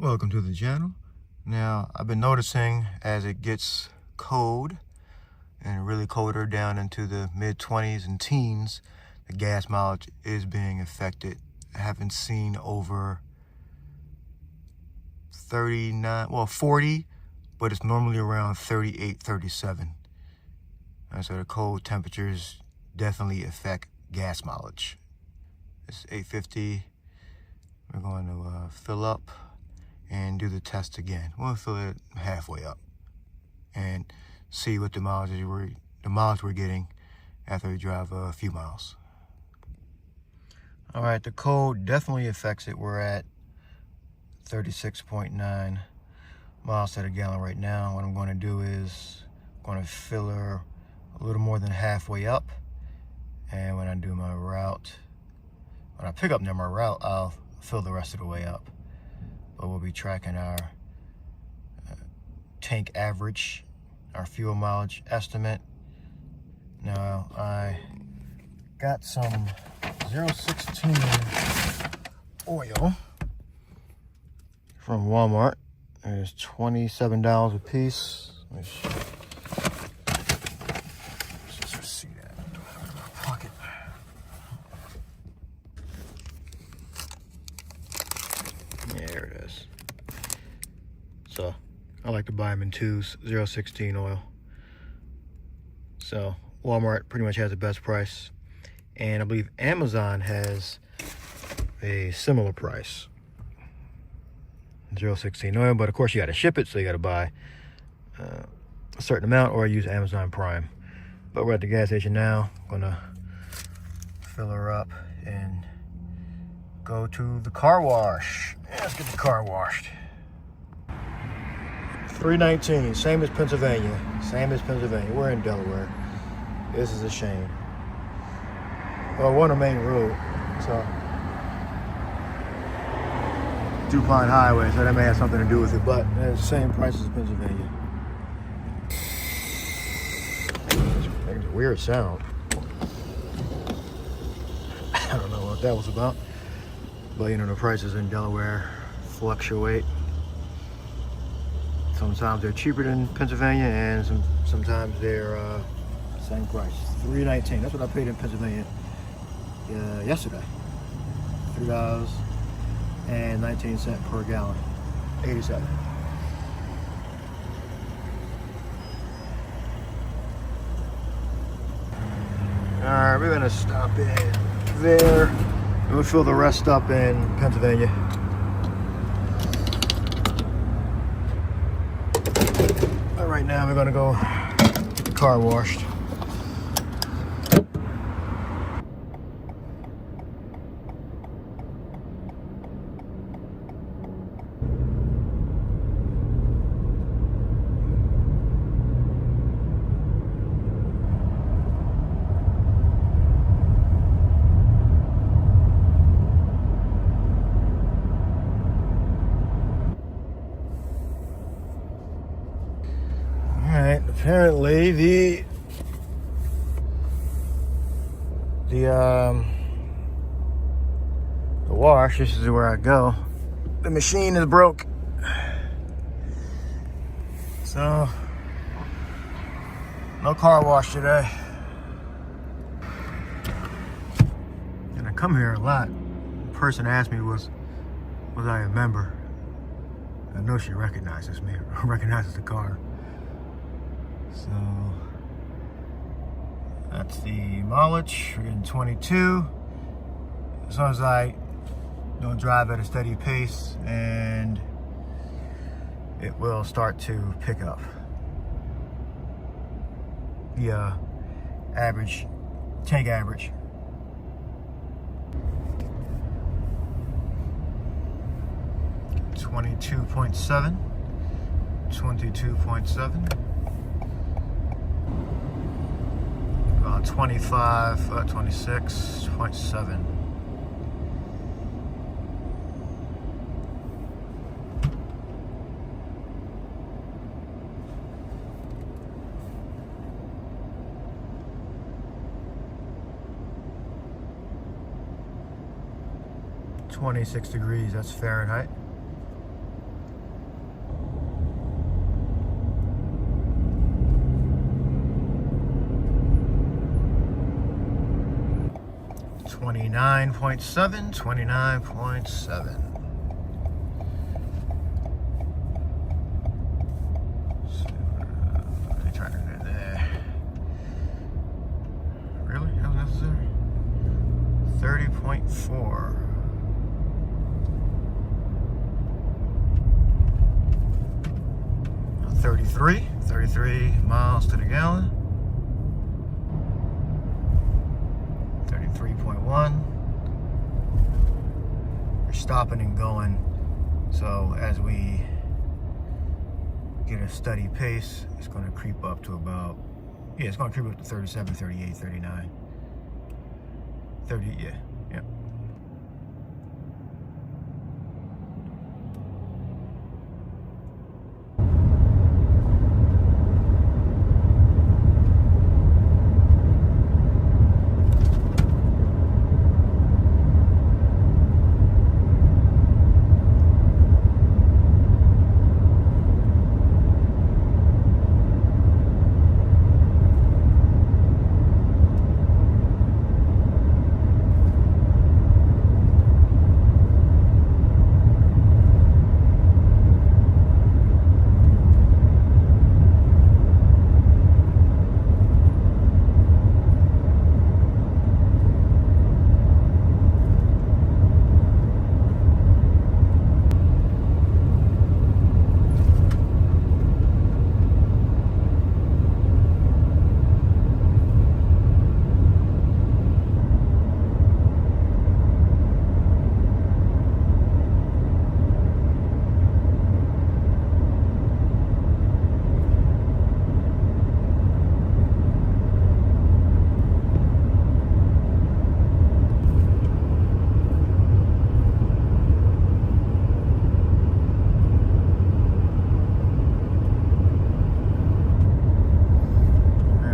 Welcome to the channel. Now, I've been noticing as it gets cold and really colder down into the mid-20s and teens, the gas mileage is being affected. I haven't seen over 40, but it's normally around 38, 37. And so the cold temperatures definitely affect gas mileage. It's 8:50. We're going to fill up and do the test again. We'll fill it halfway up and see what the mileage we're getting after we drive a few miles. All right, the cold definitely affects it. We're at 36.9 miles to the gallon right now. What I'm going to do is I'm going to fill her a little more than halfway up, and when I do my route, when I pick up near my route, I'll fill the rest of the way up. But we'll be tracking our tank average, our fuel mileage estimate. Now, I got some 016 oil from Walmart. There's $27 a piece. Let me show you. Let's just see that. Do I have it in my pocket? Yeah, there it is. So I like to buy them in twos, 016 oil. So Walmart pretty much has the best price, and I believe Amazon has a similar price, 016 oil, but of course you got to ship it, so you got to buy a certain amount or use Amazon Prime. But we're at the gas station now. I'm gonna fill her up and go to the car wash. Yeah, let's get the car washed. 319, same as Pennsylvania. Same as Pennsylvania. We're in Delaware. This is a shame. Well, we're on a main road, so DuPont Highway, so that may have something to do with it, but it's the same price as Pennsylvania. It's a weird sound. I don't know what that was about. But you know, the prices in Delaware fluctuate. Sometimes they're cheaper than Pennsylvania, and sometimes they're same price. $3.19. That's what I paid in Pennsylvania yesterday. $3.19 per gallon. 87. All right, we're gonna stop in there. We'll fill the rest up in Pennsylvania. But right now we're gonna go get the car washed. Apparently the wash, this is where I go, the machine is broke, so no car wash today. And I come here a lot. The person asked me was I a member. I know she recognizes me, recognizes the car. So that's the mileage. We're getting 22. As long as I don't drive at a steady pace, and it will start to pick up. The average, tank average. $22.7. 22.7. 26.7. .26 degrees, that's Fahrenheit. 29.7, 29.7. Let me try to get there. Really? How necessary? 30.4. Thirty-three miles to the gallon. 33.1. We're stopping and going, so as we get a steady pace, it's going to creep up to about, yeah, it's going to creep up to 37, 38, 39. 30, yeah.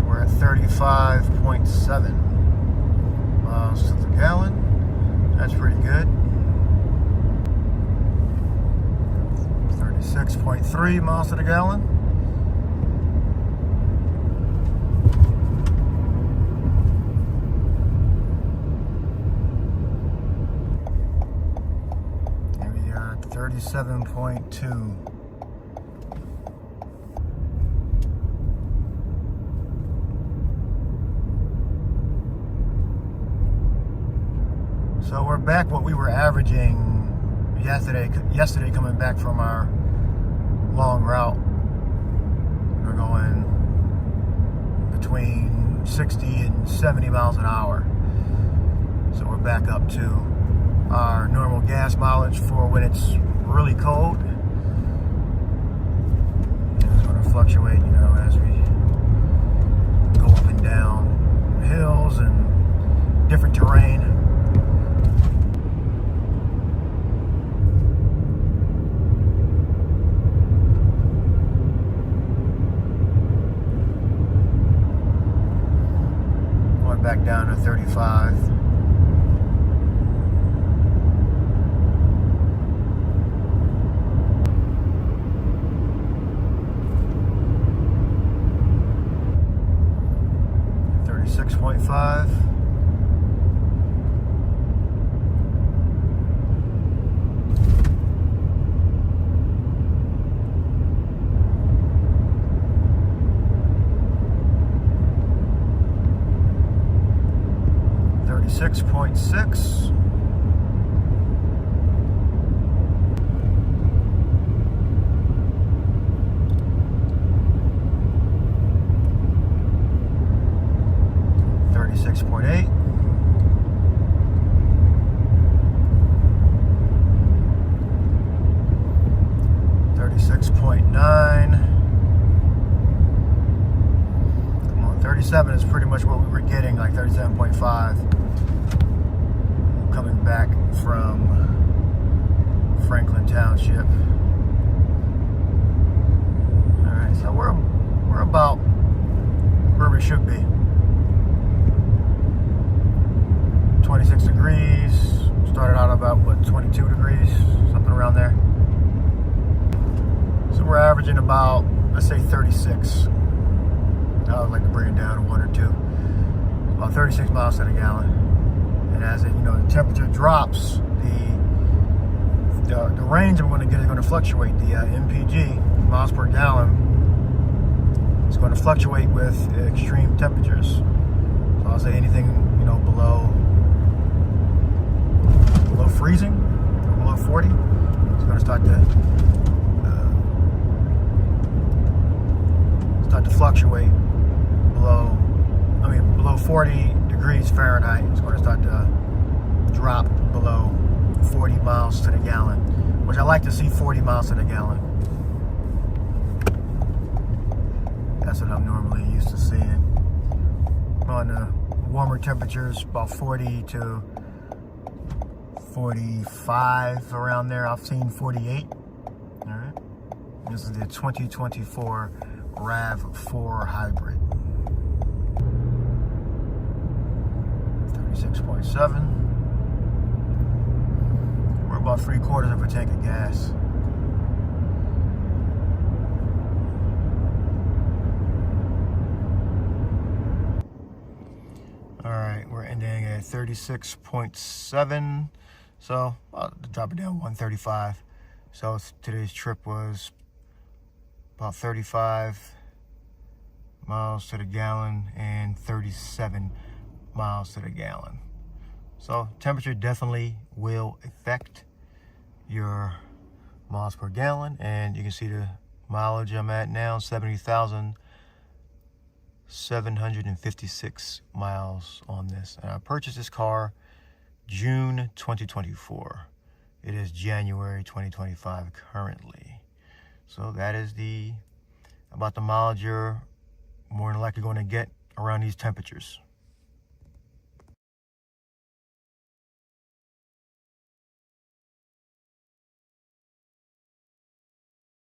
We're at 35.7 miles to the gallon. That's pretty good. 36.3 miles to the gallon. Here we are at 37.2. So we're back what we were averaging yesterday coming back from our long route. We're going between 60 and 70 miles an hour. So we're back up to our normal gas mileage for when it's really cold. And it's going to fluctuate, as we go up and down hills and different terrain. Back down to 35. $36.5. $6.6. $36.8. $36.9. Come on, 37 is pretty much what we were getting, like 37.5. Coming back from Franklin Township. All right, so we're about where we should be. 26 degrees. Started out about 22 degrees, something around there. So we're averaging about, let's say 36. I would like to bring it down to 1 or 2. About 36 miles to the gallon. And as it, the temperature drops, the range I'm going to get is going to fluctuate. The MPG, miles per gallon, is going to fluctuate with extreme temperatures. So I'll say anything, below freezing, or below 40, it's going to start to fluctuate. Below 40 degrees Fahrenheit, it's going to start to drop below 40 miles to the gallon, which I like to see 40 miles to the gallon. That's what I'm normally used to seeing. On the warmer temperatures, about 40 to 45 around there. I've seen 48. All right. This is the 2024 RAV4 hybrid. 36.7. We're about 3/4 of a tank of gas. All right, we're ending at 36.7. So I'll drop it down 135. So today's trip was about 35 miles to the gallon and 37 miles to the gallon. So temperature definitely will affect your miles per gallon, and you can see the mileage I'm at now, 70,756 miles on this. And I purchased this car June 2024. It is January 2025 currently. So that is about the mileage you're more than likely going to get around these temperatures.